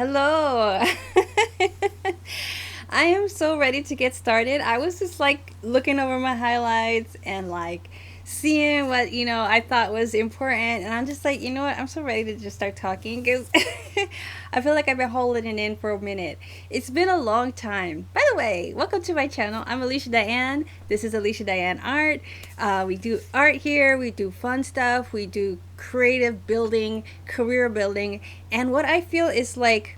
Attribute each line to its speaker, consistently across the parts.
Speaker 1: Hello. I am so ready to get started. I was just like looking over my highlights and like seeing what, I thought was important. And I'm just like, you know what? I'm so ready to just start talking because I feel like I've been holding it in for a minute. It's been a long time. By the way, welcome to my channel. I'm Alicia Dianne. This is Alicia Dianne Art. We do art here. We do fun stuff. We do creative building, career building. And what I feel is like,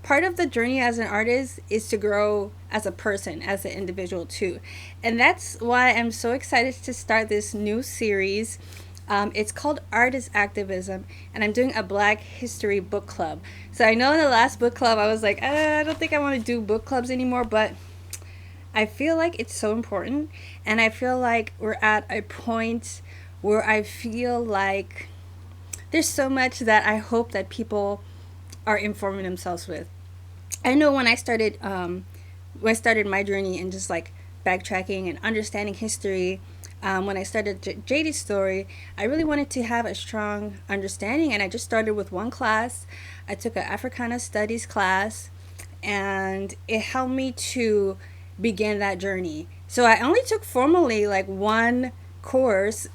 Speaker 1: part of the journey as an artist is to grow as a person, as an individual too. And that's why I'm so excited to start this new series. It's called Artist Activism, and I'm doing a Black History book club. So I know in the last book club I was like, I don't think I want to do book clubs anymore, but I feel like it's so important. And I feel like we're at a point where I feel like there's so much that I hope that people are informing themselves with. I know when I started my journey and just like backtracking and understanding history, when I started JD's story, I really wanted to have a strong understanding, and I just started with one class. I took an Africana Studies class, and it helped me to begin that journey. So I only took formally like one course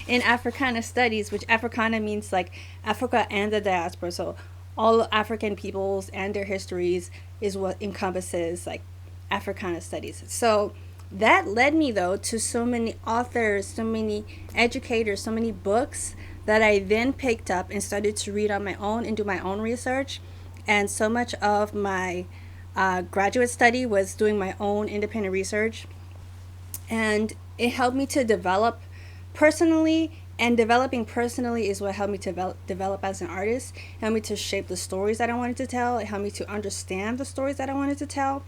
Speaker 1: in Africana Studies, which Africana means like Africa and the diaspora. So all African peoples and their histories is what encompasses like Africana Studies. So that led me though to so many authors, so many educators, so many books that I then picked up and started to read on my own and do my own research. And so much of my graduate study was doing my own independent research, and it helped me to develop personally. And developing personally is what helped me to develop as an artist. It helped me to shape the stories that I wanted to tell. It helped me to understand the stories that I wanted to tell,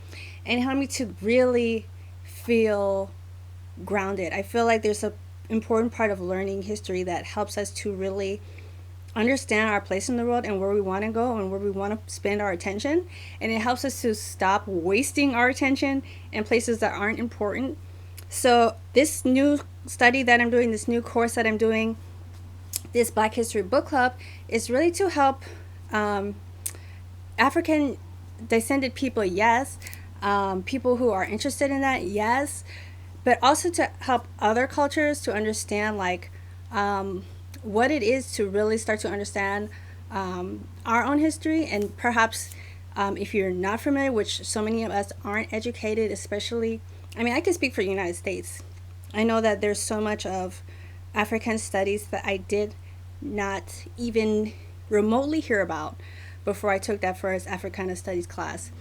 Speaker 1: and it helped me to really feel grounded. I feel like there's an important part of learning history that helps us to really understand our place in the world and where we want to go and where we want to spend our attention. And it helps us to stop wasting our attention in places that aren't important. So this new study that I'm doing, this new course that I'm doing, this Black History Book Club, is really to help African descended people, yes, people who are interested in that, yes, but also to help other cultures to understand like what it is to really start to understand our own history. And perhaps if you're not familiar, which so many of us aren't educated, especially, I mean, I can speak for the United States. I know that there's so much of African studies that I did not even remotely hear about before I took that first Africana Studies class.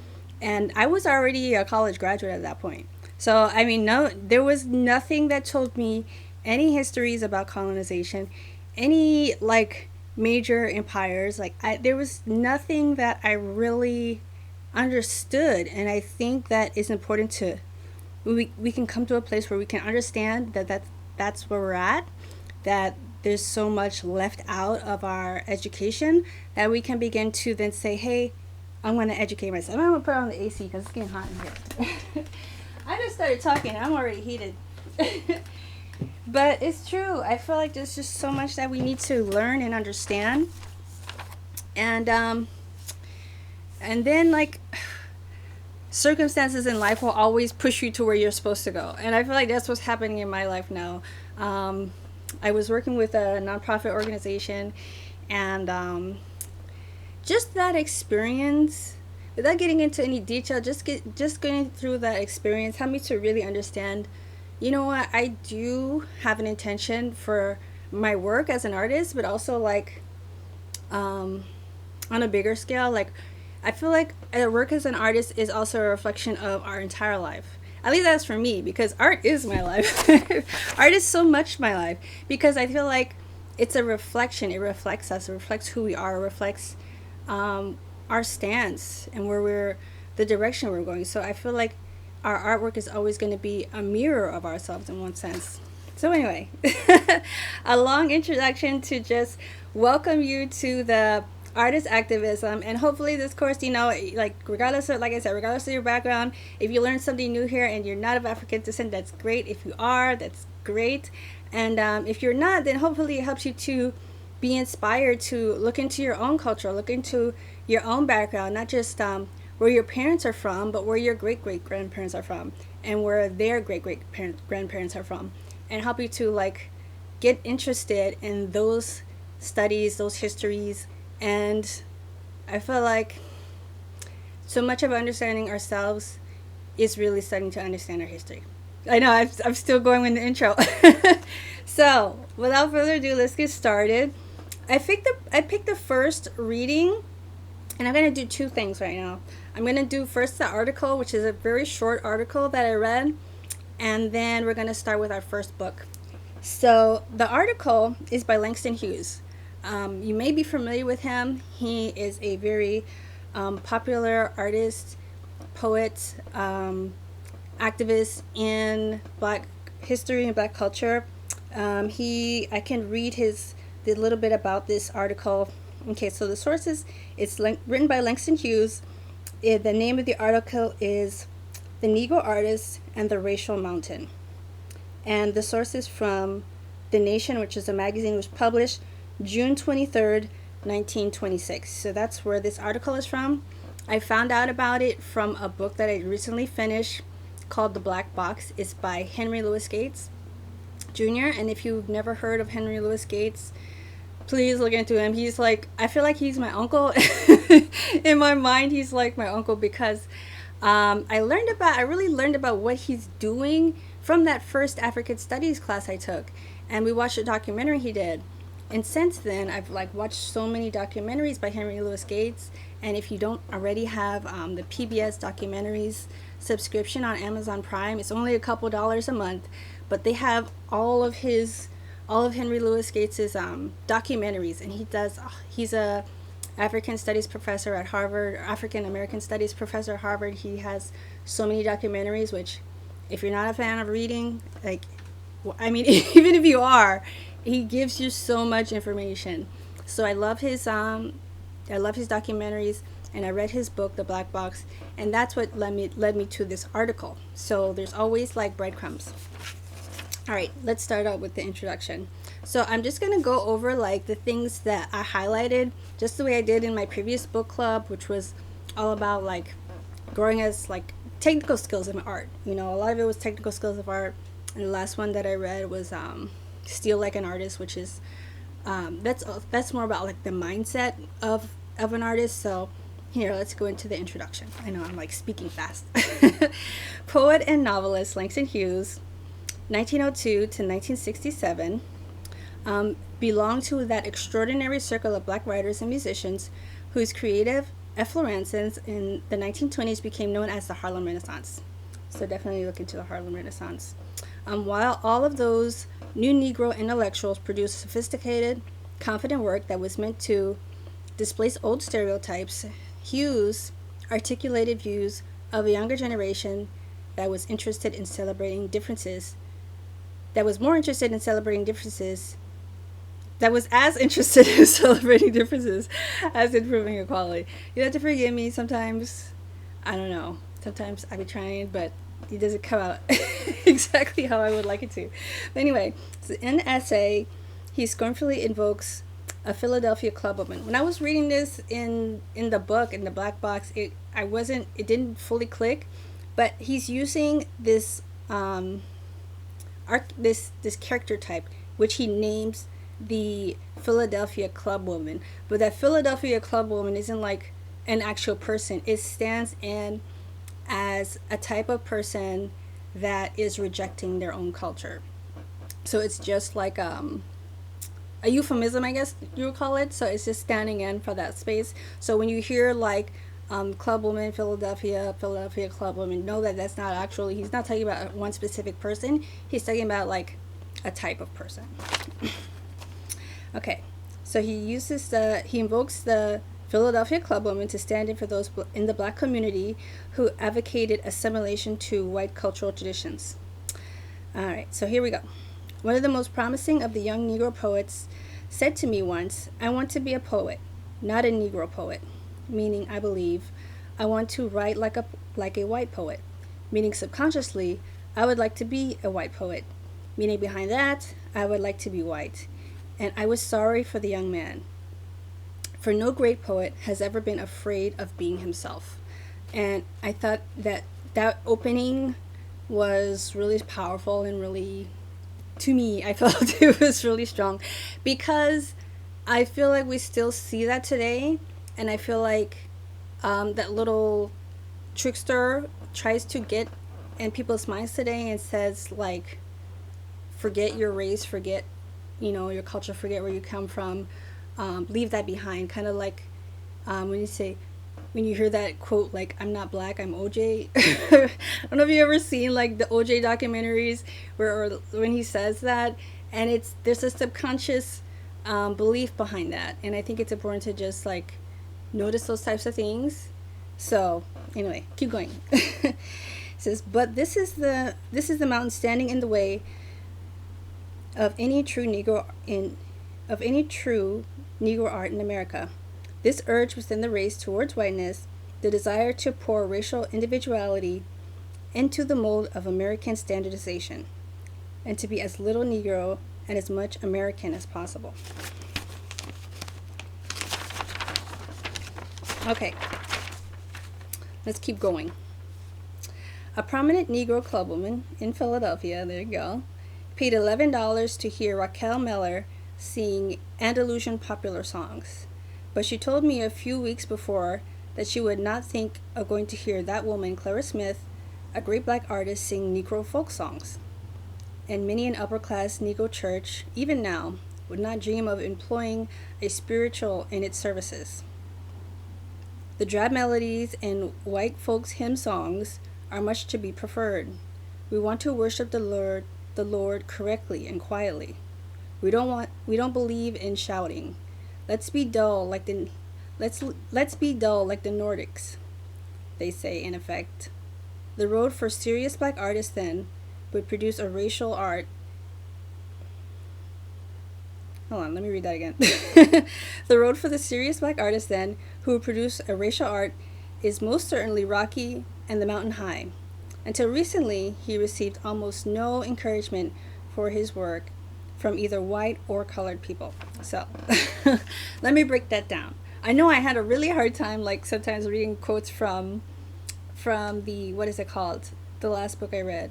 Speaker 1: And I was already a college graduate at that point. So, I mean, no, there was nothing that told me any histories about colonization, any like major empires. Like, there was nothing that I really understood. And I think that it's important to we can come to a place where we can understand that's where we're at, that there's so much left out of our education that we can begin to then say, hey, I'm going to educate myself. I'm going to put on the AC because it's getting hot in here. I just started talking. I'm already heated. But it's true. I feel like there's just so much that we need to learn and understand. And then like circumstances in life will always push you to where you're supposed to go. And I feel like that's what's happening in my life now. I was working with a nonprofit organization, and just that experience, without getting into any detail, just going through that experience helped me to really understand, you know what, I do have an intention for my work as an artist, but also like on a bigger scale, like I feel like work as an artist is also a reflection of our entire life. At least that's for me, because art is my life. Art is so much my life, because I feel like it's a reflection. It reflects us. It reflects who we are. It reflects our stance and the direction we're going. So I feel like our artwork is always going to be a mirror of ourselves in one sense. So anyway, a long introduction to just welcome you to the Artist Activism, and hopefully this course, like regardless of, like I said, regardless of your background, if you learn something new here and you're not of African descent, that's great. If you are, that's great. And if you're not, then hopefully it helps you to be inspired to look into your own culture, look into your own background, not just where your parents are from, but where your great great grandparents are from, and where their great great grandparents are from, and help you to like get interested in those studies, those histories. And I feel like so much of understanding ourselves is really starting to understand our history. I know I'm still going with the intro. So without further ado, let's get started. I picked the first reading, and I'm going to do two things right now. I'm going to do first the article, which is a very short article that I read, and then we're going to start with our first book. So the article is by Langston Hughes. You may be familiar with him. He is a very popular artist, poet, activist in Black history and Black culture. I can read the little bit about this article. Okay, so the sources, it's written by Langston Hughes. The name of the article is "The Negro Artist and the Racial Mountain," and the source is from The Nation, which is a magazine, was published June 23rd, 1926. So that's where this article is from. I found out about it from a book that I recently finished called The Black Box. It's by Henry Louis Gates Jr. And if you've never heard of Henry Louis Gates, please look into him. He's like, I feel like he's my uncle. In my mind, he's like my uncle because I really learned about what he's doing from that first African Studies class I took. And we watched a documentary he did. And since then, I've like watched so many documentaries by Henry Louis Gates. And if you don't already have the PBS documentaries subscription on Amazon Prime, it's only a couple dollars a month, but they have all of Henry Louis Gates's documentaries, and he's a African Studies professor at Harvard, African American Studies professor at Harvard. He has so many documentaries, which if you're not a fan of reading, like, I mean, even if you are, he gives you so much information. So I love his documentaries, and I read his book, The Black Box, and that's what led me to this article. So there's always like breadcrumbs. All right, let's start out with the introduction. So I'm just going to go over like the things that I highlighted, just the way I did in my previous book club, which was all about like growing as like technical skills in art. You know, a lot of it was technical skills of art. And the last one that I read was Steal Like an Artist, which is that's more about like the mindset of an artist. So here, let's go into the introduction. I know I'm like speaking fast. Poet and novelist Langston Hughes, 1902 to 1967, belonged to that extraordinary circle of Black writers and musicians whose creative efflorescence in the 1920s became known as the Harlem Renaissance. So definitely look into the Harlem Renaissance. While all of those new Negro intellectuals produced sophisticated, confident work that was meant to displace old stereotypes, Hughes articulated views of a younger generation that was more interested in celebrating differences, that was as interested in celebrating differences as improving equality. You have to forgive me sometimes. I don't know. Sometimes I be trying, but it doesn't come out exactly how I would like it to. But anyway, so in the essay, he scornfully invokes a Philadelphia clubwoman. When I was reading this in the book, in the Black Box, it didn't fully click, but he's using this this character type, which he names the Philadelphia clubwoman. But that Philadelphia clubwoman isn't like an actual person. It stands in as a type of person that is rejecting their own culture. So it's just like a euphemism, I guess you would call it. So it's just standing in for that space. So when you hear like clubwoman, Philadelphia clubwoman, know that that's not actually, he's not talking about one specific person. He's talking about like a type of person. Okay, so he invokes the Philadelphia clubwoman to stand in for those in the Black community who advocated assimilation to white cultural traditions. All right, so here we go. One of the most promising of the young Negro poets said to me once, "I want to be a poet, not a Negro poet," meaning I believe I want to write like a white poet, meaning subconsciously I would like to be a white poet, meaning behind that I would like to be white. and I was sorry for the young man. For no great poet has ever been afraid of being himself. And I thought that that opening was really powerful and really, to me, I felt it was really strong because I feel like we still see that today. And I feel like that little trickster tries to get in people's minds today and says, like, forget your race, forget, your culture, forget where you come from, leave that behind. Kind of like when you hear that quote, like, I'm not black, I'm OJ. I don't know if you ever seen like the OJ documentaries where, or when he says that, and there's a subconscious belief behind that, and I think it's important to just like notice those types of things. So anyway, keep going. It says, but this is the mountain standing in the way of any true Negro art in America. This urge within the race towards whiteness, the desire to pour racial individuality into the mold of American standardization, and to be as little Negro and as much American as possible. Okay, let's keep going. A prominent Negro clubwoman in Philadelphia, there you go, paid $11 to hear Raquel Miller sing Andalusian popular songs. But she told me a few weeks before that she would not think of going to hear that woman, Clara Smith, a great black artist, sing Negro folk songs. And many an upper-class Negro church, even now, would not dream of employing a spiritual in its services. The drab melodies and white folks' hymn songs are much to be preferred. We want to worship the Lord correctly and quietly. We don't believe in shouting. Let's be dull like the Nordics, they say in effect. The road for serious black artists then would produce a racial art. Hold on, let me read that again. The road for the serious black artist then who would produce a racial art is most certainly rocky and the mountain high. Until recently, he received almost no encouragement for his work from either white or colored people. So let me break that down. I know I had a really hard time, like sometimes reading quotes from the, what is it called? The last book I read.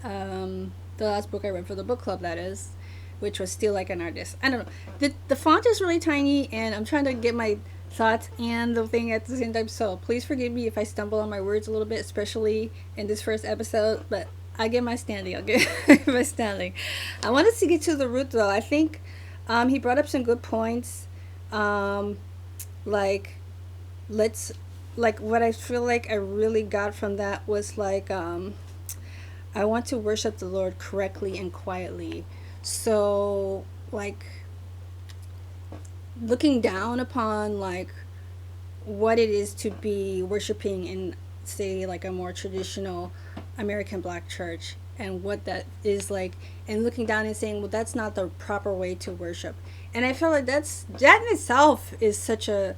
Speaker 1: The last book I read for the book club, that is, which was Steal Like an Artist. I don't know. The font is really tiny, and I'm trying to get my thoughts and the thing at the same time. So please forgive me if I stumble on my words a little bit, especially in this first episode. But I get my standing. I'll get my standing. I wanted to get to the root, though. I think he brought up some good points. Like what I feel like I really got from that was like, I want to worship the Lord correctly and quietly. So like looking down upon like what it is to be worshiping in, say, like a more traditional American black church, and what that is like, and looking down and saying, well, that's not the proper way to worship. And I feel like that in itself is such a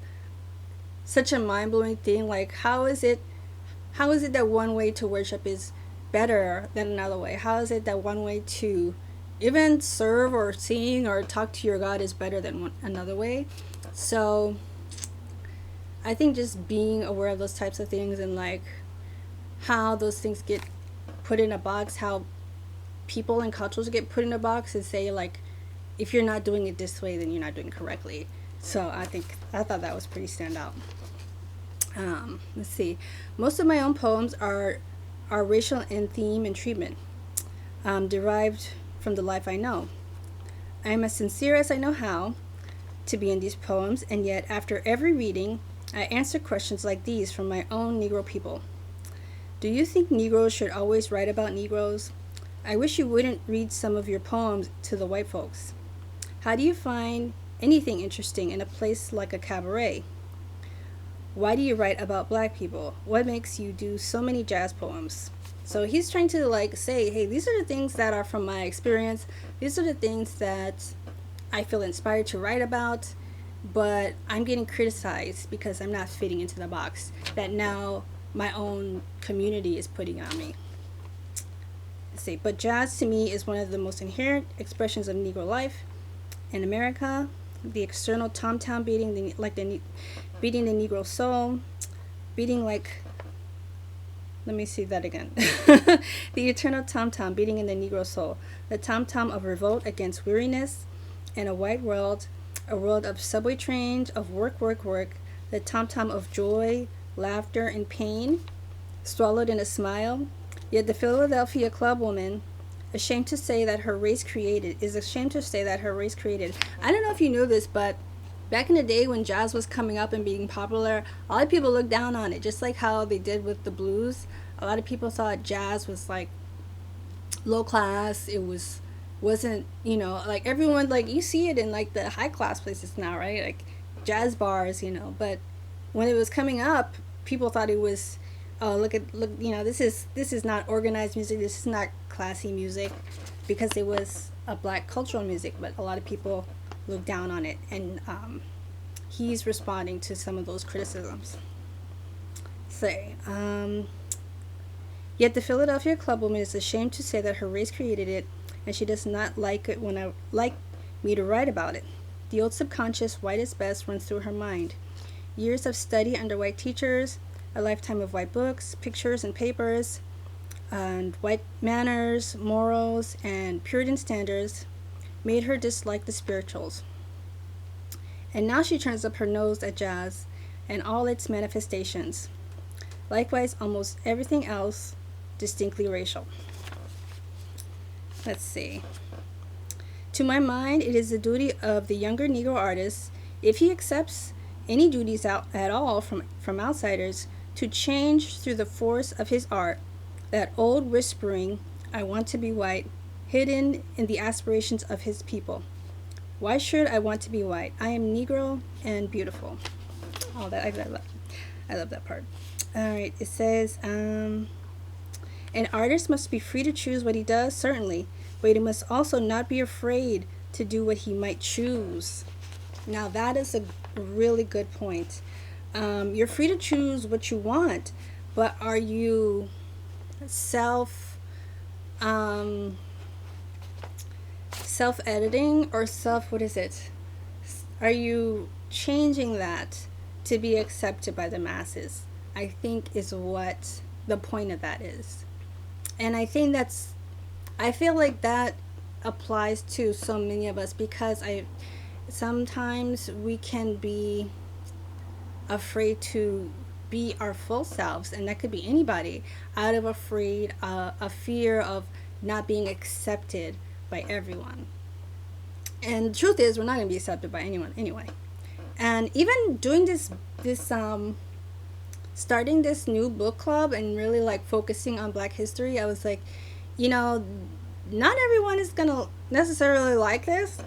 Speaker 1: mind-blowing thing. Like, how is it that one way to worship is better than another way? How is it that one way to even serve or sing or talk to your God is better than another way? So I think just being aware of those types of things, and like how those things get put in a box, how people and cultures get put in a box and say, like, if you're not doing it this way, then you're not doing it correctly. So I thought that was pretty standout. Let's see. Most of my own poems are racial in theme and treatment, derived from the life I know. I am as sincere as I know how to be in these poems, and yet after every reading, I answer questions like these from my own Negro people. Do you think Negroes should always write about Negroes? I wish you wouldn't read some of your poems to the white folks. How do you find anything interesting in a place like a cabaret? Why do you write about black people? What makes you do so many jazz poems? So he's trying to like say, hey, these are the things that are from my experience. These are the things that I feel inspired to write about, but I'm getting criticized because I'm not fitting into the box that now my own community is putting on me.
Speaker 2: Let's see. But jazz to me is one of the most inherent expressions of Negro life in America. The external tom tom beating, beating the Negro soul, beating like. Let me see that again. The eternal tom tom beating in the Negro soul, the tom tom of revolt against weariness and a white world, a world of subway trains, of work, work, work, the tom tom of joy, laughter, and pain, swallowed in a smile. Yet the Philadelphia club woman, ashamed to say that her race created, is ashamed to say that her race created. I don't know if you knew this, but back in the day when jazz was coming up and being popular, a lot of people looked down on it, just like how they did with the blues. A lot of people thought jazz was like low class. It wasn't, like everyone, like you see it in like the high class places now, right? Like jazz bars, but when it was coming up, people thought it was, oh, look, this is not organized music. This is not classy music, because it was a black cultural music, but a lot of people look down on it, and he's responding to some of those criticisms. Say, yet the Philadelphia clubwoman is ashamed to say that her race created it, and she does not like it when I like me to write about it. The old subconscious white is best runs through her mind. Years of study under white teachers, a lifetime of white books, pictures, and papers, and white manners, morals, and Puritan standards made her dislike the spirituals. And now she turns up her nose at jazz and all its manifestations. Likewise, almost everything else distinctly racial. Let's see. To my mind, it is the duty of the younger Negro artist, if he accepts any duties at all from outsiders, to change through the force of his art that old whispering, I want to be white, hidden in the aspirations of his people. Why should I want to be white? I am Negro and beautiful. Oh, I love that part. All right, it says, an artist must be free to choose what he does, certainly, but he must also not be afraid to do what he might choose. Now, that is a really good point. You're free to choose what you want, but are you self-editing or are you changing that to be accepted by the masses? I think is what the point of that is. And I feel like that applies to so many of us, because sometimes we can be afraid to be our full selves, and that could be anybody, out of a fear of not being accepted by everyone. And the truth is, we're not going to be accepted by anyone anyway. And even doing this starting this new book club and really like focusing on Black history, I was like, not everyone is gonna necessarily like this.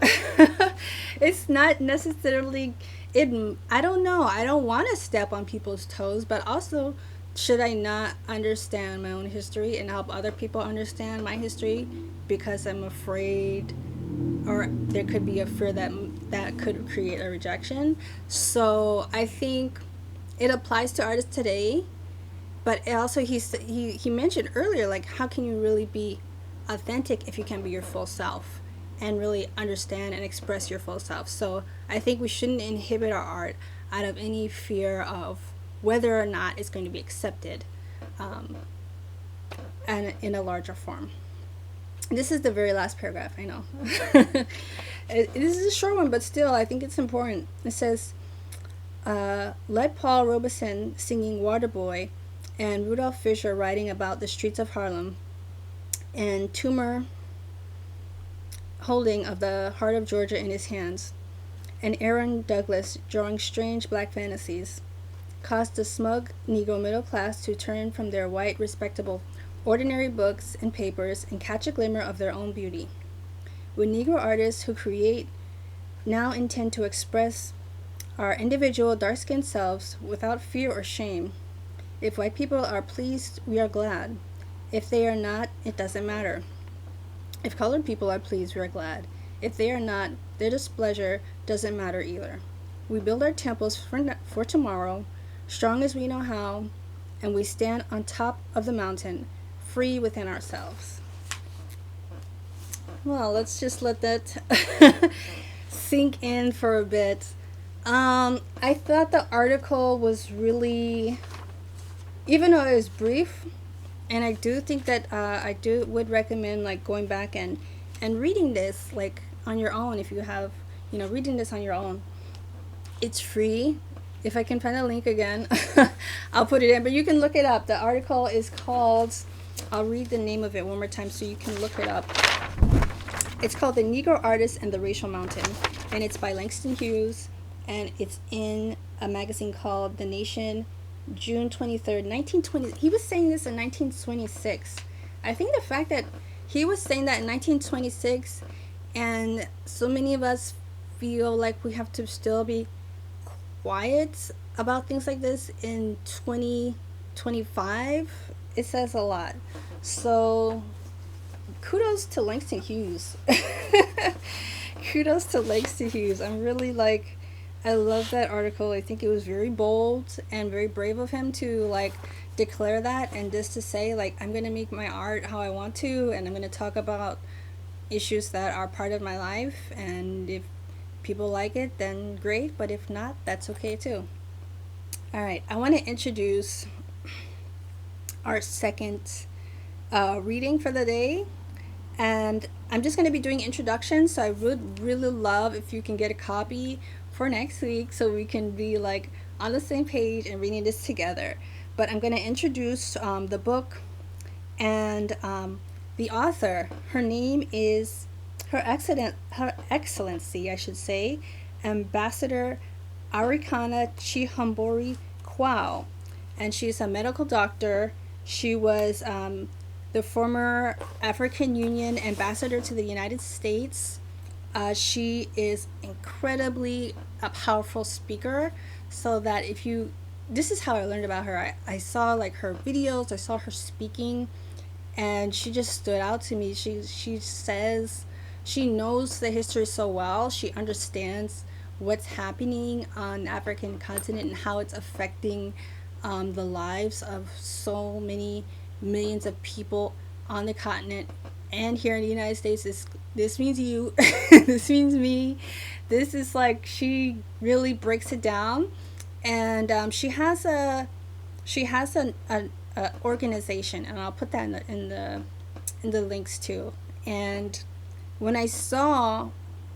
Speaker 2: It's not necessarily I don't know, I don't want to step on people's toes, but also, should I not understand my own history and help other people understand my history because I'm afraid, or there could be a fear that could create a rejection? So I think it applies to artists today, but also he mentioned earlier, like, how can you really be authentic if you can be your full self and really understand and express your full self? So I think we shouldn't inhibit our art out of any fear of whether or not it's going to be accepted, and in a larger form. This is the very last paragraph, I know. This is a short one, but still, I think it's important. It says, let Paul Robeson singing Waterboy and Rudolph Fisher writing about the streets of Harlem, and Toomer holding of the heart of Georgia in his hands, and Aaron Douglas drawing strange black fantasies, caused the smug Negro middle class to turn from their white, respectable, ordinary books and papers and catch a glimmer of their own beauty. When Negro artists who create now intend to express our individual dark-skinned selves without fear or shame, if white people are pleased, we are glad. If they are not, it doesn't matter. If colored people are pleased, we are glad. If they are not, their displeasure doesn't matter either. We build our temples for tomorrow, strong as we know how, and we stand on top of the mountain, free within ourselves. Well, let's just let that sink in for a bit. I thought the article was really, even though it was brief, and I do think that I do would recommend like going back and reading this like on your own if you have, reading this on your own. It's free. If I can find a link again, I'll put it in. But you can look it up. The article is called. I'll read the name of it one more time so you can look it up. It's called The Negro Artist and the Racial Mountain, and it's by Langston Hughes, and it's in a magazine called The Nation, June 23rd, 1920. He was saying this in 1926. I think the fact that he was saying that in 1926, and so many of us feel like we have to still be quiet about things like this in 2025, it says a lot. So kudos to Langston Hughes. Kudos to Langston Hughes. I'm really like, I love that article. I think it was very bold and very brave of him to like declare that, and just to say like, I'm gonna make my art how I want to, and I'm gonna talk about issues that are part of my life, and if people like it, then great, but if not, that's okay too. All right, I want to introduce our second reading for the day, and I'm just going to be doing introductions, so I would really love if you can get a copy for next week so we can be like on the same page and reading this together. But I'm going to introduce the book and the author. Her name is Her Excellency, I should say, Ambassador Arikana Chihambori Kwao, and she's a medical doctor. She was the former African Union ambassador to the United States. She is incredibly a powerful speaker, so that if you, this is how I learned about her. I saw like her videos, I saw her speaking, and she just stood out to me. She says she knows the history so well. She understands what's happening on the African continent and how it's affecting the lives of so many millions of people on the continent and here in the United States. This means you. This means me. This is like, she really breaks it down, and she has a organization, and I'll put that in the links too. And when I saw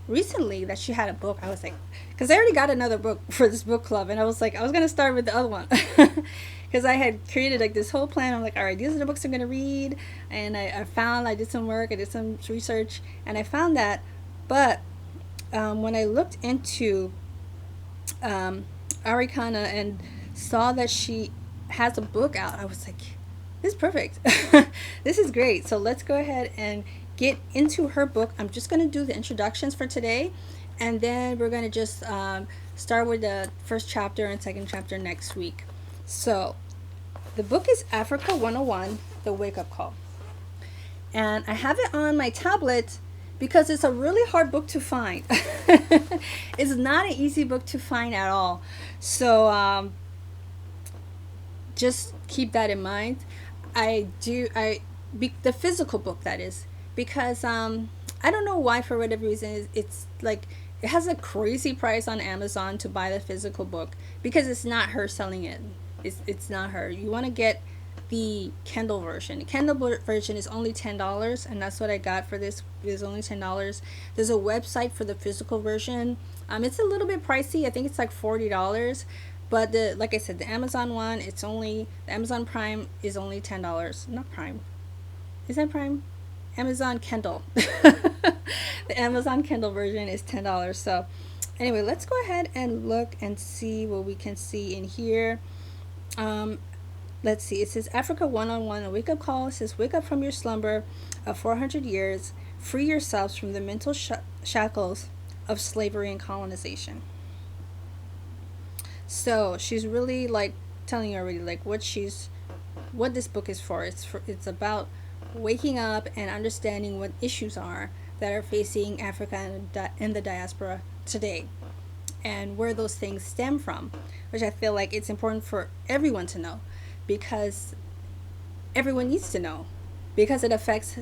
Speaker 2: recently that she had a book, I was like, because I already got another book for this book club, and I was like, I was gonna start with the other one. Because I had created like this whole plan. I'm like, all right, these are the books I'm gonna read, and I did some work, I did some research, and I found that. But when I looked into Arikana and saw that she has a book out, I was like, this is perfect. This is great. So let's go ahead and get into her book. I'm just going to do the introductions for today, and then we're going to just start with the first chapter and second chapter next week. So the book is Africa 101, The Wake Up Call. And I have it on my tablet because it's a really hard book to find. It's not an easy book to find at all. So just keep that in mind. The physical book, that is, because I don't know why, for whatever reason, it's like it has a crazy price on Amazon to buy the physical book, because it's not her selling it. It's not her. You want to get the Kindle version. The Kindle version is only $10, and that's what I got for this. It's only $10. There's a website for the physical version. It's a little bit pricey. I think it's like $40. But like I said, the Amazon one, the Amazon Prime is only $10. Not Prime. Is that Prime? Amazon Kindle. The Amazon Kindle version is $10. So anyway, let's go ahead and look and see what we can see in here. Let's see. It says Africa 101, a wake up call. It says, wake up from your slumber of 400 years. Free yourselves from the mental shackles of slavery and colonization. So she's really like telling you already like what this book is for. It's about waking up and understanding what issues are that are facing Africa and the diaspora today, and where those things stem from, which I feel like it's important for everyone to know, because everyone needs to know, because it affects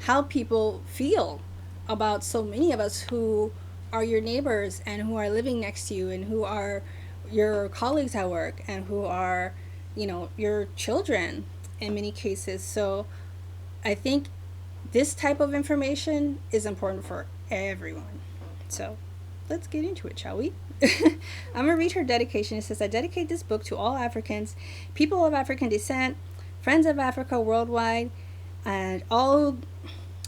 Speaker 2: how people feel about so many of us who are your neighbors and who are living next to you and who are your colleagues at work and who are, your children in many cases. So I think this type of information is important for everyone. So let's get into it, shall we? I'm going to read her dedication. It says, I dedicate this book to all Africans, people of African descent, friends of Africa worldwide, and all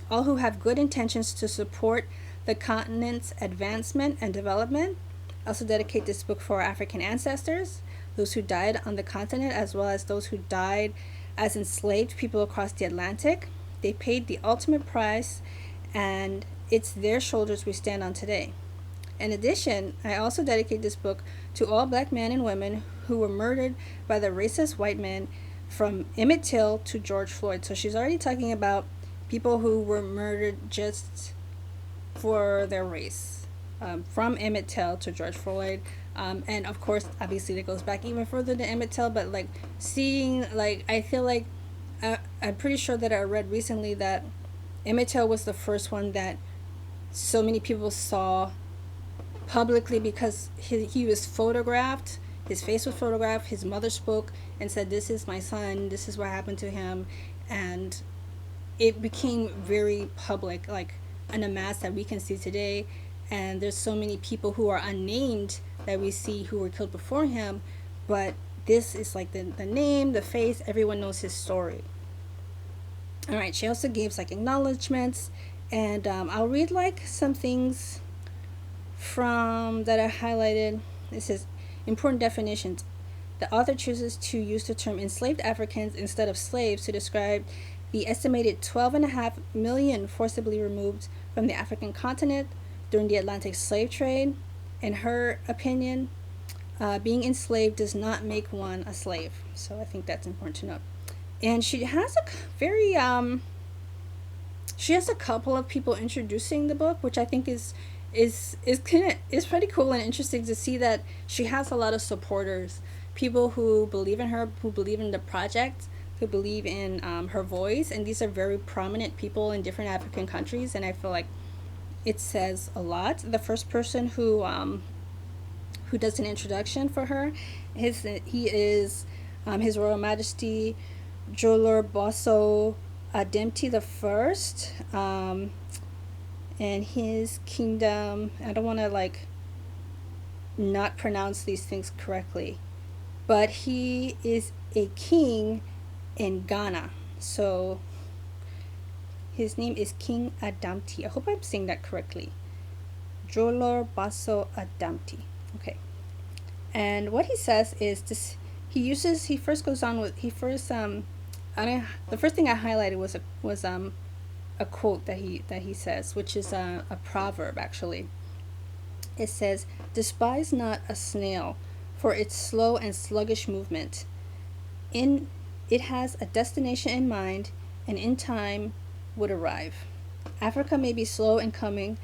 Speaker 2: who have good intentions to support the continent's advancement and development. I also dedicate this book for our African ancestors, those who died on the continent, as well as those who died as enslaved people across the Atlantic. They paid the ultimate price, and it's their shoulders we stand on today. In addition, I also dedicate this book to all black men and women who were murdered by the racist white men, from Emmett Till to George Floyd. So she's already talking about people who were murdered just for their race, from Emmett Till to George Floyd. And of course, obviously, that goes back even further to Emmett Till. But like seeing, like, I feel like I'm pretty sure that I read recently that Emmett Till was the first one that so many people saw publicly, because he was photographed. His face was photographed. His mother spoke and said, "This is my son. This is what happened to him," and it became very public, like in a mass that we can see today. And there's so many people who are unnamed that we see who were killed before him, but this is like the name, the face, everyone knows his story. All right, she also gives like acknowledgments, and I'll read like some things from that I highlighted. It says, important definitions. The author chooses to use the term enslaved Africans instead of slaves to describe the estimated 12.5 million forcibly removed from the African continent during the Atlantic slave trade. In her opinion, being enslaved does not make one a slave. So I think that's important to note. And she has she has a couple of people introducing the book, which I think is pretty cool and interesting to see that she has a lot of supporters, people who believe in her, who believe in the project, who believe in her voice, and these are very prominent people in different African countries, and I feel like it says a lot. The first person who does an introduction for her, His Royal Majesty Jolor Bosso Ademti the First, and his kingdom. I don't want to like not pronounce these things correctly, but he is a king in Ghana. So his name is King Adamti. I hope I'm saying that correctly. Jolor Basso Adamti. Okay. And what he says is this. The first thing I highlighted was a quote that he says, which is a proverb actually. It says, "Despise not a snail for its slow and sluggish movement. It has a destination in mind, and in time would arrive. Africa may be slow in coming,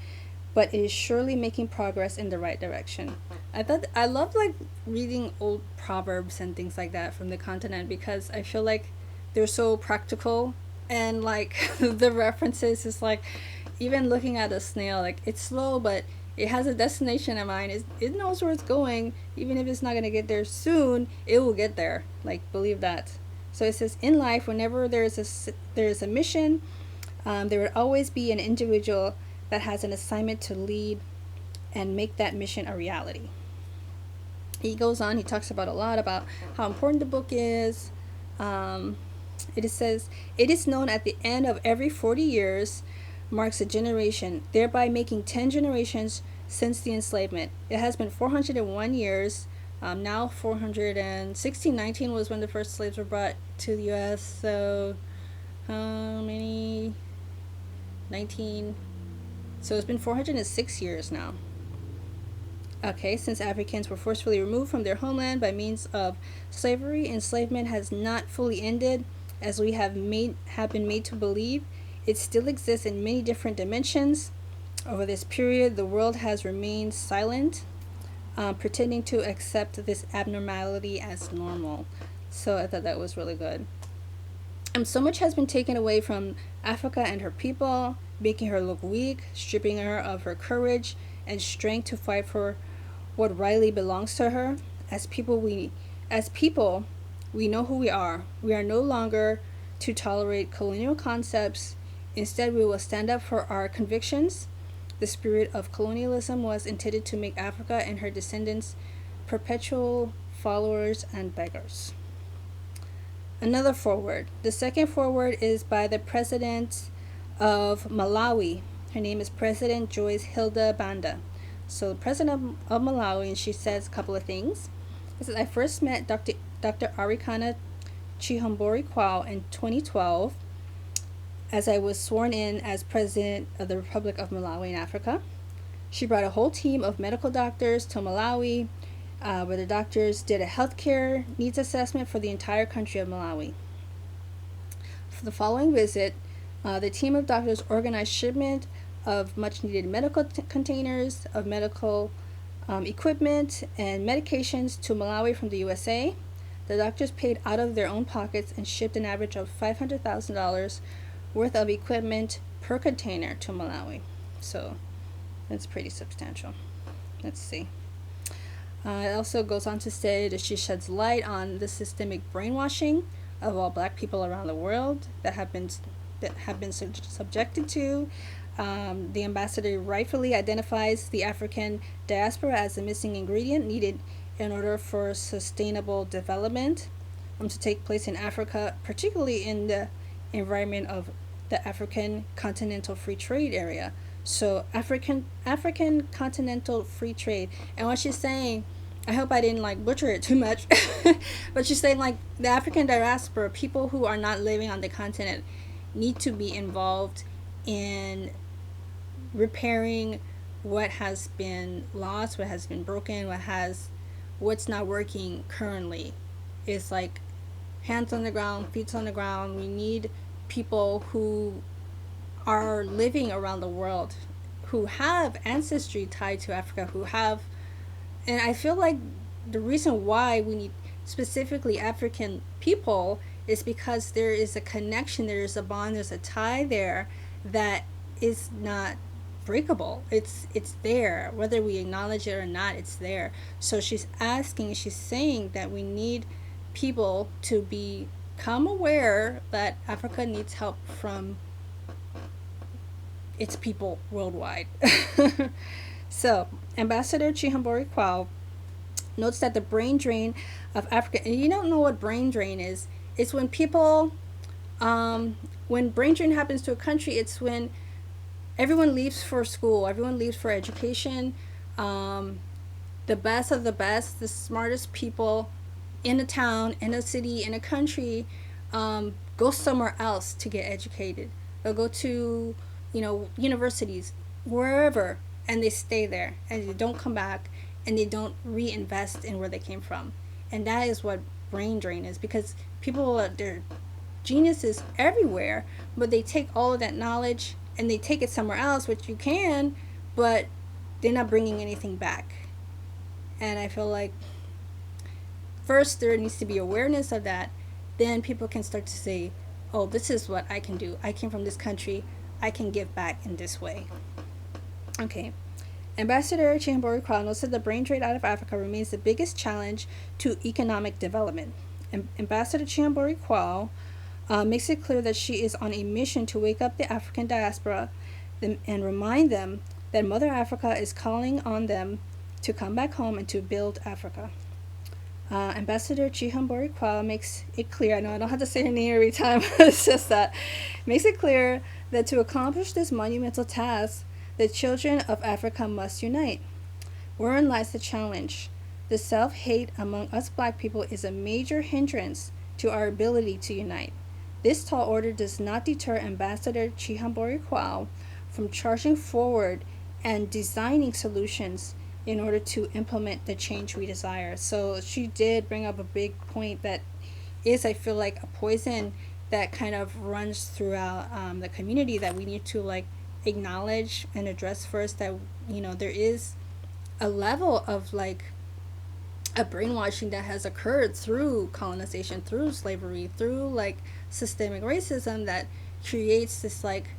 Speaker 2: but it is surely making progress in the right direction." I love like reading old proverbs and things like that from the continent, because I feel like they're so practical, and like the references is like, even looking at a snail, like it's slow, but it has a destination in mind. It knows where it's going. Even if it's not going to get there soon, it will get there. Like, believe that. So it says, in life, whenever there is a mission, there would always be an individual that has an assignment to lead and make that mission a reality. He goes on, he talks about a lot about how important the book is. It says, it is known at the end of every 40 years marks a generation, thereby making 10 generations since the enslavement. It has been 401 years. Now 416, was when the first slaves were brought to the U.S. So how many? 19. So it's been 406 years now. Okay, since Africans were forcefully removed from their homeland by means of slavery, enslavement has not fully ended, as we have been made to believe. It still exists in many different dimensions. Over this period, the world has remained silent, pretending to accept this abnormality as normal. So I thought that was really good. And so much has been taken away from Africa and her people, making her look weak, stripping her of her courage and strength to fight for what rightly belongs to her. As people, we know who we are. We are no longer to tolerate colonial concepts. Instead, we will stand up for our convictions. The spirit of colonialism was intended to make Africa and her descendants perpetual followers and beggars. Another foreword. The second foreword is by the president of Malawi. Her name is President Joyce Hilda Banda. So, the president of Malawi, and she says a couple of things. It says, I first met Dr. Arikana Chihombori Kwao in 2012 as I was sworn in as president of the Republic of Malawi in Africa. She brought a whole team of medical doctors to Malawi, where the doctors did a healthcare needs assessment for the entire country of Malawi. For the following visit, the team of doctors organized shipment of much needed medical containers, of medical equipment, and medications to Malawi from the USA. The doctors paid out of their own pockets and shipped an average of $500,000 worth of equipment per container to Malawi. So that's pretty substantial. Let's see. It also goes on to say that she sheds light on the systemic brainwashing of all black people around the world that have been subjected to. The ambassador rightfully identifies the African diaspora as the missing ingredient needed in order for sustainable development to take place in Africa, particularly in the environment of the African Continental Free Trade area. So African Continental Free Trade, and what she's saying, I hope I didn't like butcher it too much, but she's saying like the African diaspora, people who are not living on the continent, need to be involved in repairing what has been lost, what has been broken, what's not working currently. It's like hands on the ground, feet on the ground. We need people who are living around the world, who have ancestry tied to Africa, and I feel like the reason why we need specifically African people is because there is a connection, there is a bond, there's a tie there that is not breakable. It's there, whether we acknowledge it or not. It's there. So she's saying that we need people to become aware that Africa needs help from its people worldwide. So, Ambassador Chihombori Kwao notes that the brain drain of Africa, and you don't know what brain drain is, it's when people, when brain drain happens to a country, it's when everyone leaves for school, everyone leaves for education, the best of the best, the smartest people in a town, in a city, in a country, go somewhere else to get educated. They'll go to, universities, wherever, and they stay there, and they don't come back, and they don't reinvest in where they came from. And that is what brain drain is, because people are, they're geniuses everywhere, but they take all of that knowledge and they take it somewhere else, which you can, but they're not bringing anything back. And I feel like first there needs to be awareness of that, then people can start to say, oh, this is what I can do. I came from this country, I can give back in this way. Okay. Ambassador Chihombori Kwao notes that the brain drain out of Africa remains the biggest challenge to economic development. Ambassador Chihombori Kwao makes it clear that she is on a mission to wake up the African diaspora and remind them that Mother Africa is calling on them to come back home and to build Africa. Ambassador Chihombori Kwao makes it clear, I know I don't have to say her name every time, it's just that, makes it clear that to accomplish this monumental task, the children of Africa must unite. Wherein lies the challenge? The self-hate among us black people is a major hindrance to our ability to unite. This tall order does not deter Ambassador Chihombori Kwao from charging forward and designing solutions in order to implement the change we desire. So she did bring up a big point that is, I feel like, a poison that kind of runs throughout the community that we need to acknowledge and address first, that there is a level of a brainwashing that has occurred through colonization, through slavery, through like systemic racism that creates this like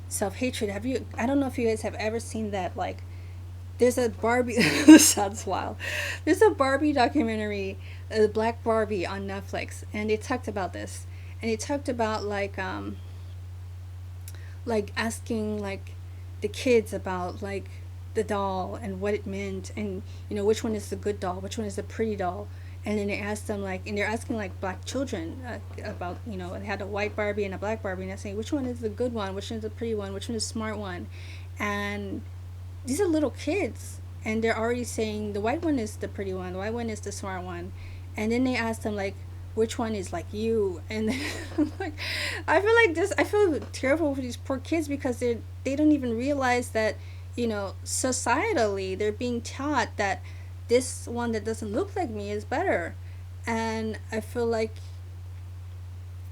Speaker 2: self-hatred. Have you, I don't know if you guys have ever seen that, like there's a Barbie this sounds wild. There's a Barbie documentary, Black Barbie on Netflix, and they talked about this. And they talked about like asking like the kids about like the doll and what it meant, and you know which one is the good doll, which one is the pretty doll. And then they asked them like, and they're asking like black children about, you know, they had a white Barbie and a black Barbie, and they're saying which one is the good one, which one is the pretty one, which one is the smart one. And these are little kids, and they're already saying the white one is the pretty one, the white one is the smart one. And then they asked them like which one is like you. And like I feel like this, I feel terrible for these poor kids because they don't even realize that, you know, societally they're being taught that this one that doesn't look like me is better. And I feel like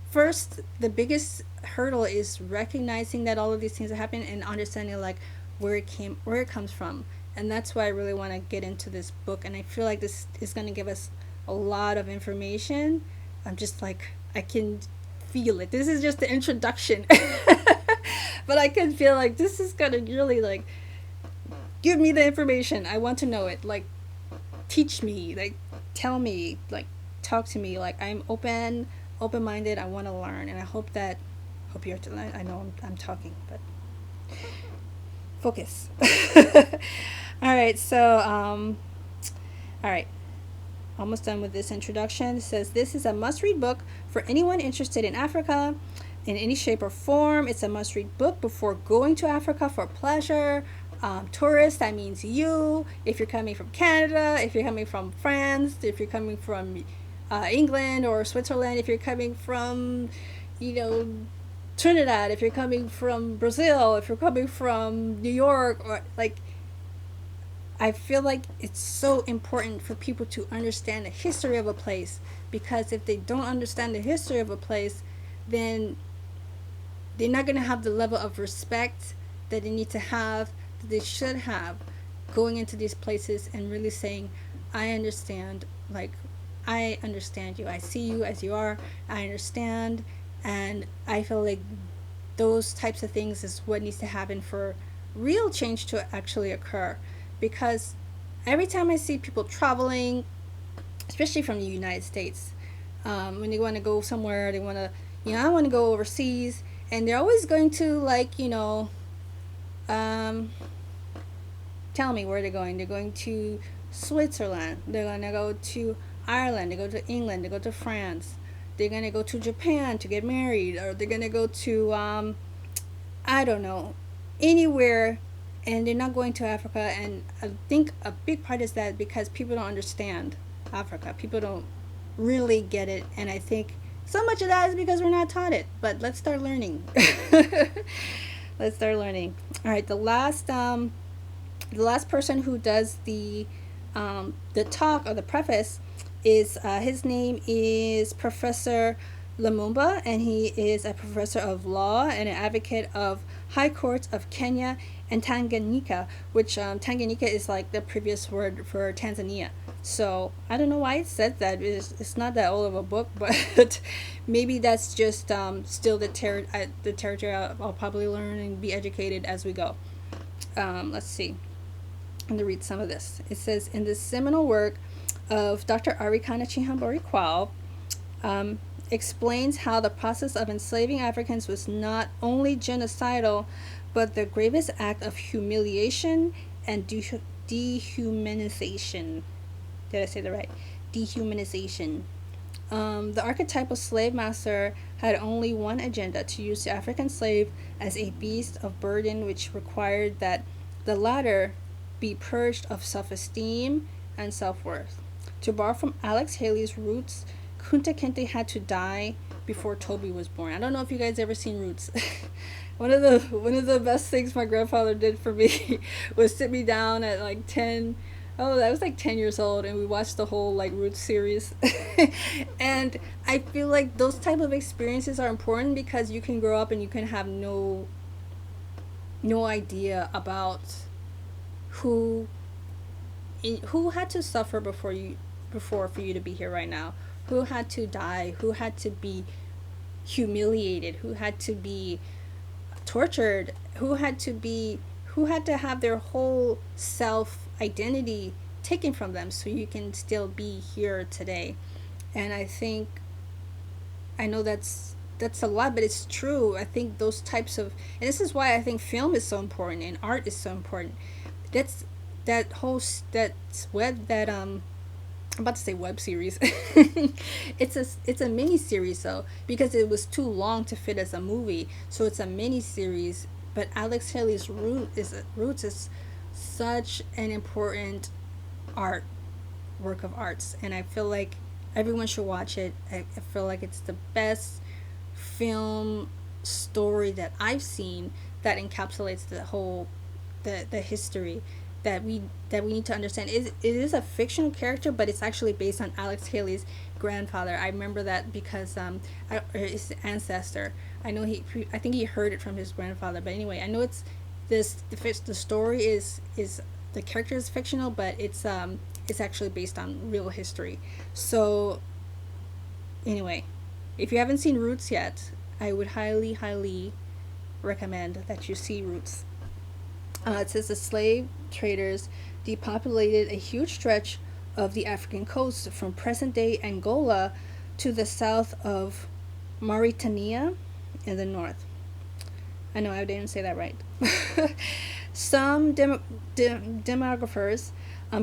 Speaker 2: first the biggest hurdle is recognizing that all of these things are happening and understanding like where it comes from. And that's why I really want to get into this book, and I feel like this is going to give us a lot of information. I'm just like, I can feel it. This is just the introduction. But I can feel like this is going to really like give me the information. I want to know it. Like teach me, like tell me, like talk to me. Like I'm open minded. I want to learn, and I hope you're I know I'm talking, but focus. All right, so all right, almost done with this introduction. It says this is a must-read book for anyone interested in Africa in any shape or form. It's a must-read book before going to Africa for pleasure. Tourist, that means you. If you're coming from Canada, if you're coming from France, if you're coming from England or Switzerland, if you're coming from, you know, Trinidad, if you're coming from Brazil, if you're coming from New York, or like, I feel like it's so important for people to understand the history of a place, because if they don't understand the history of a place, then they're not going to have the level of respect that they need to have, that they should have, going into these places and really saying, I understand, like, I understand you, I see you as you are, I understand. And I feel like those types of things is what needs to happen for real change to actually occur. Because every time I see people traveling, especially from the United States, when they want to go somewhere, they want to, you know, I want to go overseas, and they're always going to, like, you know, tell me where they're going. They're going to Switzerland, they're going to go to Ireland, they go to England, they go to France, they're going to go to Japan to get married, or they're going to go to, I don't know, anywhere, and they're not going to Africa. And I think a big part is that because people don't understand Africa, people don't really get it, and I think so much of that is because we're not taught it. But let's start learning. Let's start learning. All right, the last person who does the talk or the preface is his name is Professor Lumumba, and he is a professor of law and an advocate of high courts of Kenya and Tanganyika, which Tanganyika is like the previous word for Tanzania. So I don't know why it says that. It's not that old of a book, but maybe that's just still the territory I'll probably learn and be educated as we go. Let's see. I'm going to read some of this. It says, in this seminal work of Dr. Arikana Chihambori Kwao, explains how the process of enslaving Africans was not only genocidal, but the gravest act of humiliation and dehumanization. Did I say that right? Dehumanization. The archetypal slave master had only one agenda: to use the African slave as a beast of burden, which required that the latter be purged of self-esteem and self-worth. To borrow from Alex Haley's Roots, Kunta Kinte had to die before Toby was born. I don't know if you guys ever seen Roots. One of the best things my grandfather did for me was sit me down at like 10. Oh, I was like 10 years old, and we watched the whole like Roots series. And I feel like those type of experiences are important because you can grow up and you can have no idea about who had to suffer before before for you to be here right now? Who had to die? Who had to be humiliated? Who had to be tortured? Who had to have their whole self identity taken from them so you can still be here today? And I know that's a lot, but it's true. I think those types of, and this is why I think film is so important and art is so important. That's that whole that web that I'm about to say web series. It's a mini series though, because it was too long to fit as a movie, so it's a mini series. But Alex Haley's Roots is such an important art work of arts, and I feel like everyone should watch it. I feel like it's the best film story that I've seen that encapsulates the whole the history that we need to understand. It is a fictional character, but it's actually based on Alex Haley's grandfather. I remember that because or his ancestor. I know I think he heard it from his grandfather. But anyway, I know the story is the character is fictional, but it's actually based on real history. So anyway, if you haven't seen Roots yet, I would highly recommend that you see Roots. It says the slave traders depopulated a huge stretch of the African coast from present day Angola to the south of Mauritania in the north. I know I didn't say that right. Some demographers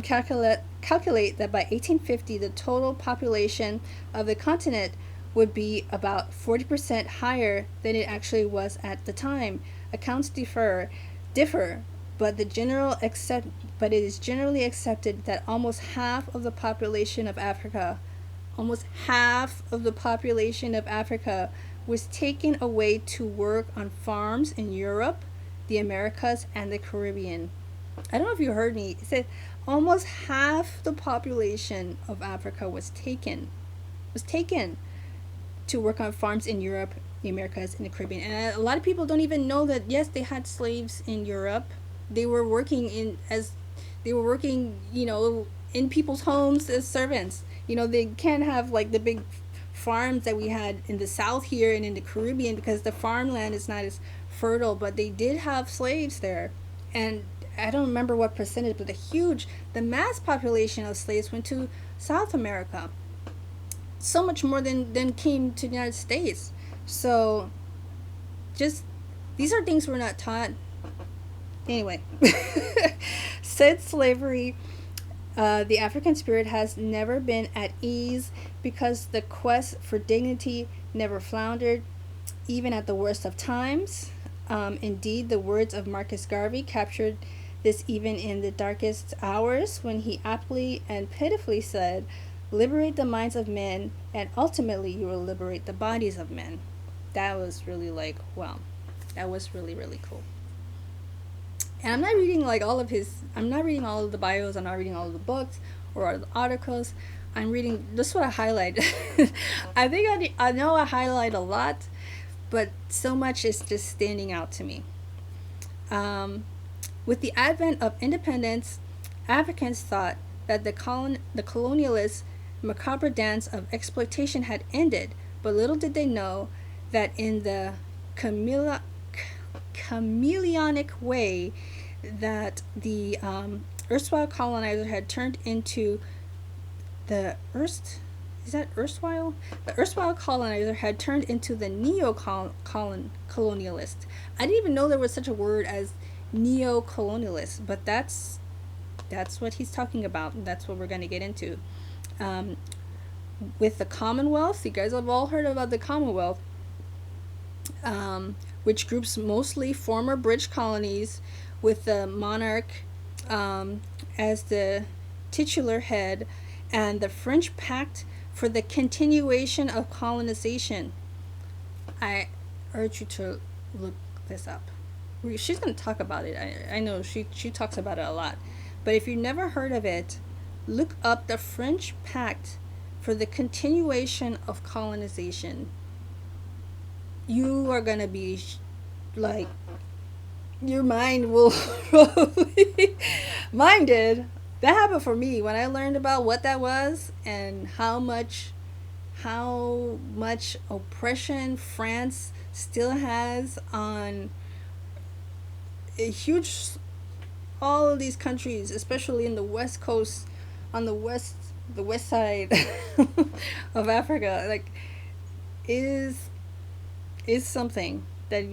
Speaker 2: calculate that by 1850 the total population of the continent would be about 40% higher than it actually was at the time. Accounts differ, but but it is generally accepted that almost half of the population of Africa, was taken away to work on farms in Europe, the Americas, and the Caribbean. I don't know if you heard me. It said almost half the population of Africa was taken to work on farms in Europe, the Americas, and the Caribbean. And a lot of people don't even know that yes, they had slaves in Europe. They were working in people's homes as servants. They can't have like the big farms that we had in the South here and in the Caribbean because the farmland is not as fertile, but they did have slaves there. And I don't remember what percentage, but the mass population of slaves went to South America. So much more than came to the United States. So just these are things we're not taught. Anyway, said slavery, the African spirit has never been at ease because the quest for dignity never floundered, even at the worst of times. Indeed, the words of Marcus Garvey captured this even in the darkest hours when he aptly and pitifully said, "Liberate the minds of men, and ultimately you will liberate the bodies of men." That was really that was really, really cool. And I'm not reading I'm not reading all of the bios, I'm not reading all of the books or all the articles. I'm reading, this is what I highlight. I know I highlight a lot, but so much is just standing out to me. With the advent of independence, Africans thought that the colonialist macabre dance of exploitation had ended, but little did they know that in the chameleonic way that the erstwhile colonizer had turned into the erstwhile colonizer had turned into the neo-colonialist. I didn't even know there was such a word as neo-colonialist, but that's what he's talking about. That's what we're going to get into. With the Commonwealth, you guys have all heard about the Commonwealth, which groups mostly former British colonies with the monarch as the titular head, and the French Pact for the continuation of colonization. I urge you to look this up. She's going to talk about it. I know she talks about it a lot. But if you've never heard of it, look up the French Pact for the continuation of colonization. You are going to be your mind will mine did. that happened for me when I learned about what that was and how much oppression France still has on a huge all of these countries, especially in the west coast, on the west side of Africa. Like, is something that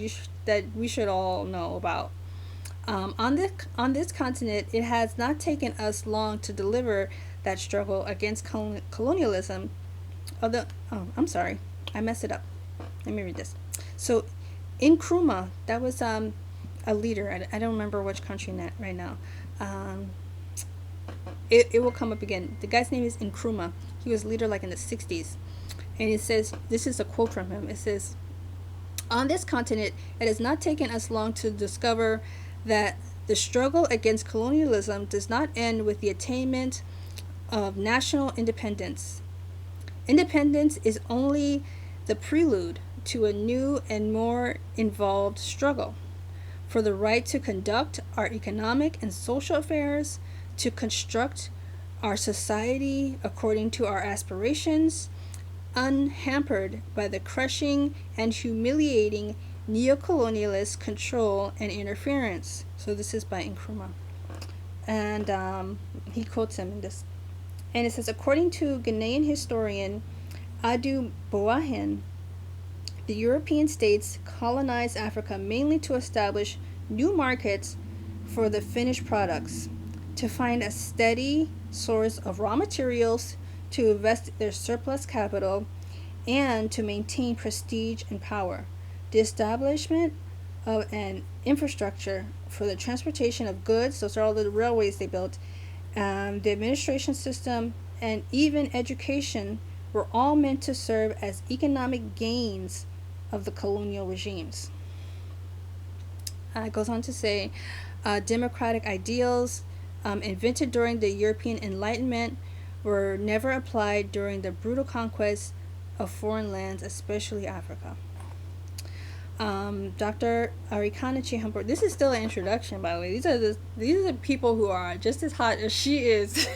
Speaker 2: that we should all know about. On this continent, it has not taken us long to deliver that struggle against colonialism. Although, oh, I'm sorry, I messed it up. Let me read this. So, Nkrumah, that was a leader. I don't remember which country right now. Um, it will come up again. The guy's name is Nkrumah. He was leader like in the 60s. And it says, this is a quote from him. It says, on this continent, it has not taken us long to discover that the struggle against colonialism does not end with the attainment of national independence. Independence is only the prelude to a new and more involved struggle for the right to conduct our economic and social affairs, to construct our society according to our aspirations, unhampered by the crushing and humiliating neocolonialist control and interference. So this is by Nkrumah. And he quotes him in this. And it says, according to Ghanaian historian Adu Boahen, the European states colonized Africa mainly to establish new markets for the finished products, to find a steady source of raw materials, to invest their surplus capital, and to maintain prestige and power. The establishment of an infrastructure for the transportation of goods, those are all the railways they built, the administration system, and even education were all meant to serve as economic gains of the colonial regimes. It goes on to say, democratic ideals invented during the European Enlightenment were never applied during the brutal conquest of foreign lands, especially Africa. Dr. Arikana Chihambori. This is still an introduction, by the way. These are the people who are just as hot as she is.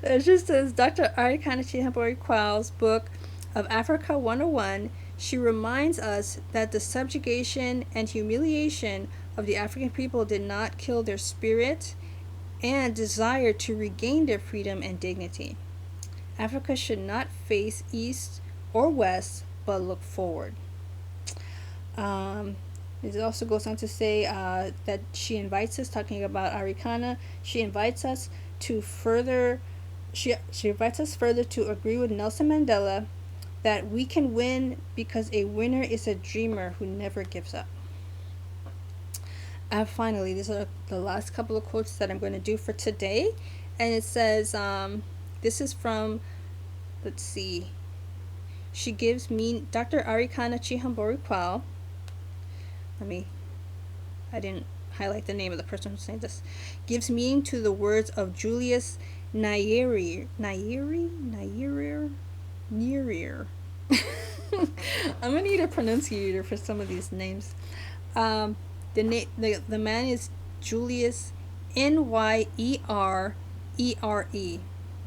Speaker 2: It just says Dr. Arikana Chihambori Kwau's book of Africa 101. She reminds us that the subjugation and humiliation of the African people did not kill their spirit and desire to regain their freedom and dignity. Africa should not face east or west, but look forward. It also goes on to say that she invites us, talking about Arikana, she invites us to further, she invites us further to agree with Nelson Mandela that we can win because a winner is a dreamer who never gives up. And finally, these are the last couple of quotes that I'm going to do for today. And it says, this is from, let's see, she gives me, Dr. Arikana Chihambori Kwau. I didn't highlight the name of the person who said this. Gives meaning to the words of Julius Nyerere. I'm gonna need a pronunciator for some of these names. The man is Julius Nyerere,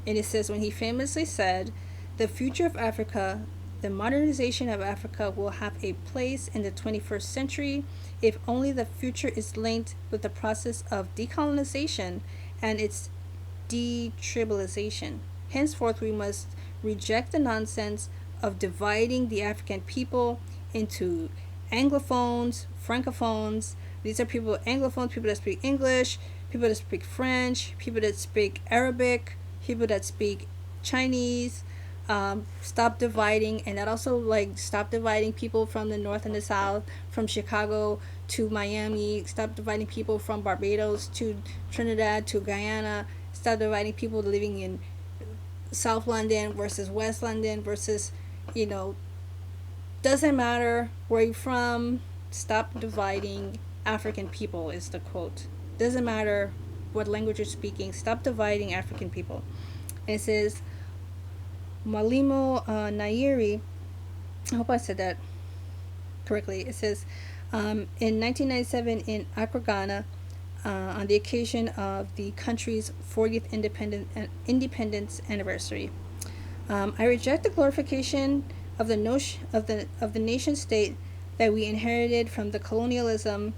Speaker 2: and it says, when he famously said, "The future of Africa, the modernization of Africa, will have a place in the 21st century if only the future is linked with the process of decolonization and its detribalization. Henceforth, we must reject the nonsense of dividing the African people into Anglophones, Francophones. These are people, Anglophones, people that speak English, people that speak French, people that speak Arabic, people that speak Chinese. Stop dividing, and that also, like, stop dividing people from the north and the south, from Chicago to Miami. Stop dividing people from Barbados to Trinidad to Guyana. Stop dividing people living in South London versus West London versus, doesn't matter where you're from. Stop dividing African people is the quote. Doesn't matter what language you're speaking. Stop dividing African people. And it says, Mwalimu Nyerere, I hope I said that correctly. It says, in 1997 in Accra, Ghana, on the occasion of the country's 40th independence anniversary. I reject the glorification of the notion of the nation state that we inherited from the colonialism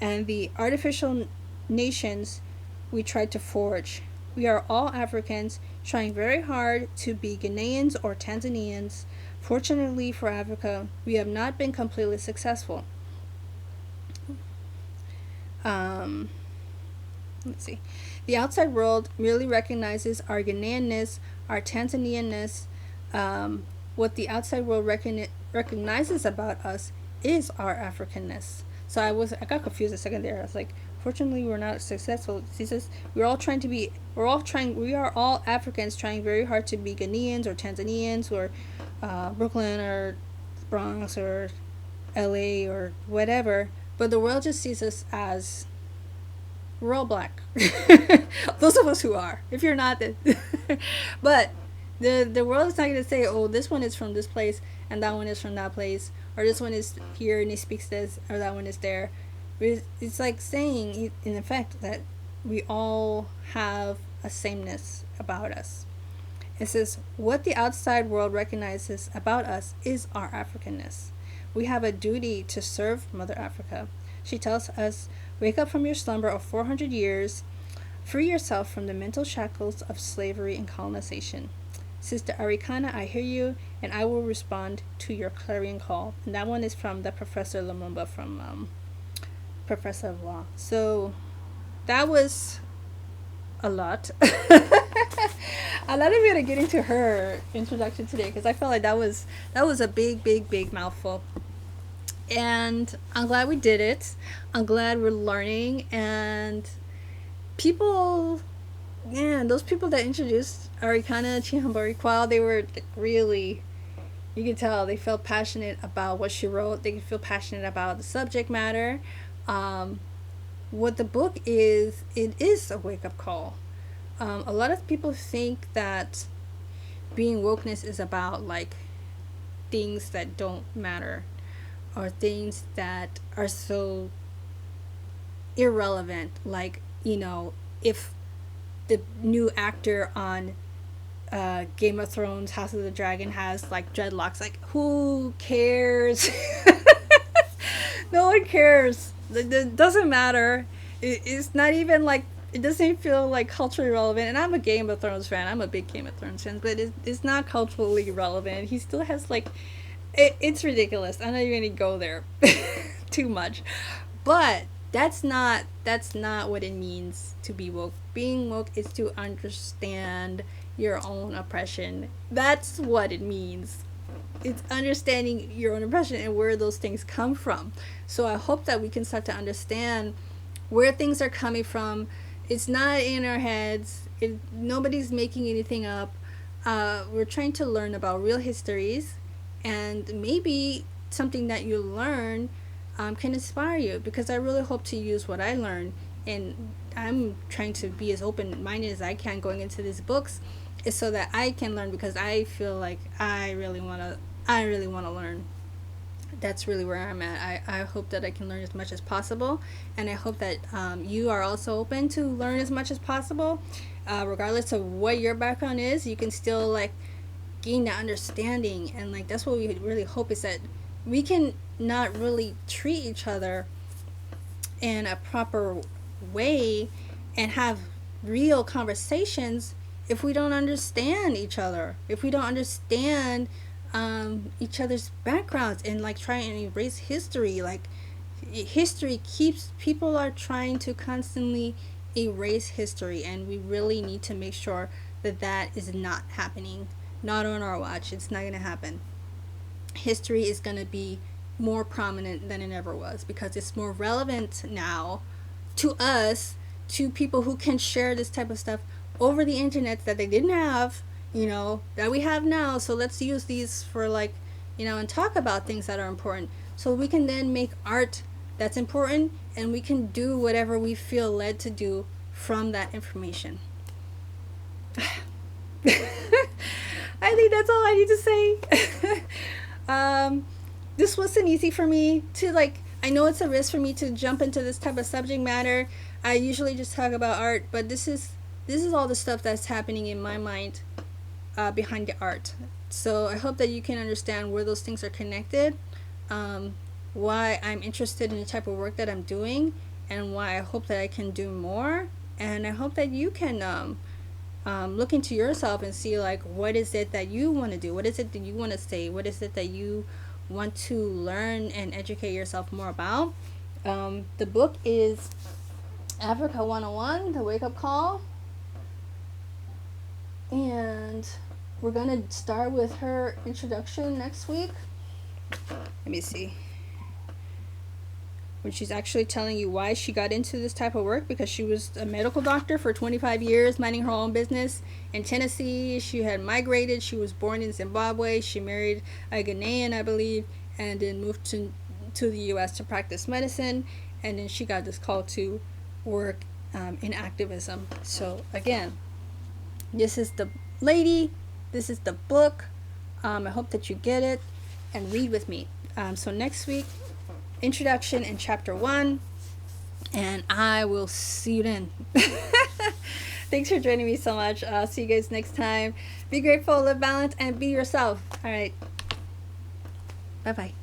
Speaker 2: and the artificial nations we tried to forge. We are all Africans trying very hard to be Ghanaians or Tanzanians. Fortunately for Africa, we have not been completely successful. Um, let's see. The outside world merely recognizes our Ghanaianness, our Tanzanianness. What the outside world recognizes about us is our Africanness. So I got confused a second there. I was like, fortunately, we're not successful. He says we are all Africans trying very hard to be Ghanaians or Tanzanians or Brooklyn or Bronx or LA or whatever. But the world just sees us as we're all black. Those of us who are. If you're not, then but the world is not going to say, oh, this one is from this place and that one is from that place, or this one is here and he speaks this, or that one is there. It's like saying, in effect, that we all have a sameness about us. It says, what the outside world recognizes about us is our Africanness. We have a duty to serve Mother Africa. She tells us, wake up from your slumber of 400 years, free yourself from the mental shackles of slavery and colonization. Sister Arikana, I hear you, and I will respond to your clarion call. And that one is from the Professor Lumumba from Professor of Law. So that was a lot. I'm not even gonna get into her introduction today because I felt like that was a big mouthful. And I'm glad we did it. I'm glad we're learning, and people, yeah, those people that introduced Arikana Chihambarikwal, they were really, you can tell they felt passionate about what she wrote. They feel passionate about the subject matter. What the book is, it is a wake-up call. A lot of people think that being wokeness is about like things that don't matter, or things that are so irrelevant, like, you know, if the new actor on Game of Thrones, House of the Dragon has like dreadlocks, like, who cares? No one cares. It doesn't matter. It's not even like, it doesn't feel like culturally relevant. And I'm a Game of Thrones fan. I'm a big Game of Thrones fan, but it's not culturally relevant. He still has like, it's ridiculous. I'm not even gonna go there too much, but that's not what it means to be woke. Being woke is to understand your own oppression. That's what it means. It's understanding your own oppression and where those things come from. So I hope that we can start to understand where things are coming from. It's not in our heads. Nobody's making anything up. We're trying to learn about real histories, and maybe something that you learn can inspire you, because I really hope to use what I learned, and I'm trying to be as open-minded as I can going into these books, is so that I can learn, because I feel like I really want to learn. That's really where I'm at. I hope that I can learn as much as possible, and I hope that you are also open to learn as much as possible. Regardless of what your background is, you can still like gain that understanding, and like that's what we really hope, is that we can not really treat each other in a proper way and have real conversations if we don't understand each other, if we don't understand each other's backgrounds, and like try and erase history. Like, history keeps, people are trying to constantly erase history, and we really need to make sure that that is not happening. Not on our watch. It's not going to happen. History is going to be more prominent than it ever was, because it's more relevant now to us, to people who can share this type of stuff over the internet that they didn't have, you know, that we have now. So let's use these for, like, you know, and talk about things that are important, so we can then make art that's important, and we can do whatever we feel led to do from that information. I think that's all I need to say. This wasn't easy for me to like I know it's a risk for me to jump into this type of subject matter. I usually just talk about art, but this is all the stuff that's happening in my mind behind the art. So I hope that you can understand where those things are connected, why I'm interested in the type of work that I'm doing, and why I hope that I can do more. And I hope that you can look into yourself and see, like, what is it that you want to do? What is it that you want to say? What is it that you want to learn and educate yourself more about? The book is Africa 101, The Wake Up Call. And we're going to start with her introduction next week. Let me see. When she's actually telling you why she got into this type of work, because she was a medical doctor for 25 years, minding her own business in Tennessee. She had migrated. She was born in Zimbabwe. She married a Ghanaian, I believe, and then moved to the U.S. to practice medicine. And then she got this call to work in activism. So again, this is the lady. This is the book. I hope that you get it and read with me. So next week, introduction in chapter 1, and I will see you then. Thanks for joining me so much. I'll see you guys next time. Be grateful, live balanced, and be yourself. All right. Bye-bye.